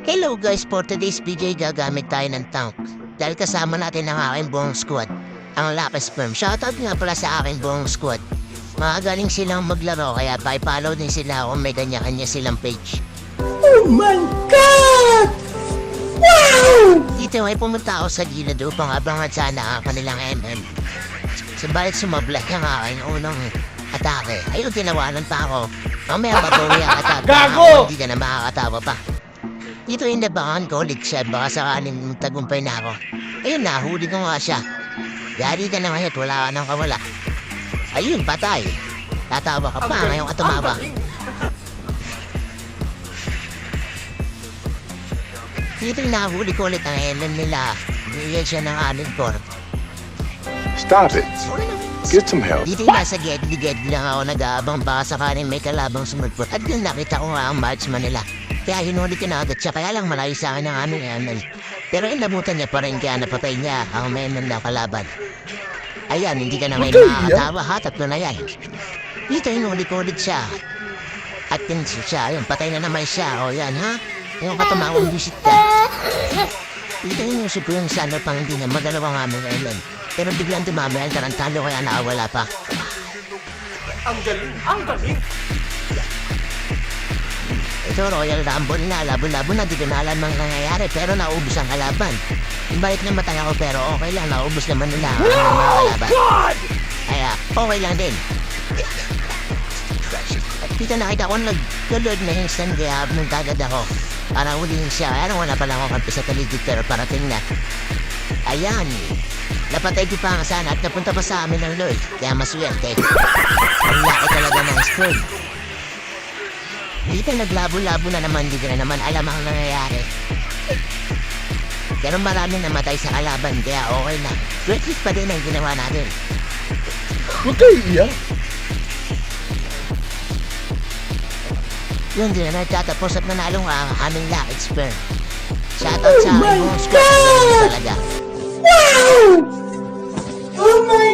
Hello guys, for today's video gagamit tayo ng tank. Dahil kasama natin ang aking buong squad, ang Lucky Sperm. Shoutout nga pala sa aking buong squad. Magagaling silang maglaro kaya follow din sila kung may kanya-kanya silang page. Oh my God! Wow! Dito ay pumunta ako sa gilid upang abangan sana ang kanilang MM. Sabalit sumablat ang aking unang atake. Ayun, tinawanan pa ako. Mamaya babawi ang atake. Gago! Hindi ka na makakatawa pa. Dito yung nabangan ko ulit siya. Baka sakaling tagumpay na ako. Ayun, nahuli ko nga siya. Yari ka na ngayon, wala ka nang kawala. Ayun, patay. Tatawa ka pa ngayon ka tumawa. Dito yung nahuli ko ulit ang MM nila. Bigyan siya ng anin ko. Stop it. Get some help. Dito yung nasa gedli-gedli lang ako nag-aabang baka sakaling may kalabang sumulpot. At yung nakita ko nga ang marksman nila. Kaya hinuli ko na agad siya, kaya lang malayo sa akin ang aming MM. Pero inabutan niya pa rin kaya napatay niya ang MM na kalaban. Ayan, hindi ka na may makakatawa ha, tatlo na yan. Dito hinuli ko ulit siya. At yun siya, ayun, patay na naman siya. O yan ha, yung katumawang visit ka. Dito hinusip ko yung sana pang hindi na magalawang aming MM. Pero biglang dumami ang tarantalo kaya nakawala pa. Ang galing! Ang galing! Ito Royal Rumble na, labo-labo na, di ko na alam ang nangyayari pero naubos ang kalaban. Balik na matay ako pero okay lang, naubos naman nila ang mga kalaban. Kaya okay lang din. At dito nakita ko nag-lord na instant kaya nagkagad ako. Para hulihin siya, kaya wala pa lang ako kampi sa paligid pero parating na. Ayan, napatay ko pa nga sana at napunta pa sa amin ng Lord. Kaya maswerte. Ang laki talaga ng scroll. Dito naglabo-labo na naman, hindi ko na naman alam ang nangyayari. Pero marami namatay sa kalaban, kaya okay na. Great hit pa din ang ginawa natin. Huwag kayo iyak! Yun din na nagtatapos at nanalo ang aming Lucky Sperm. Shoutout sa Oh my aming buong squad, ang galing talaga. Wow! Oh my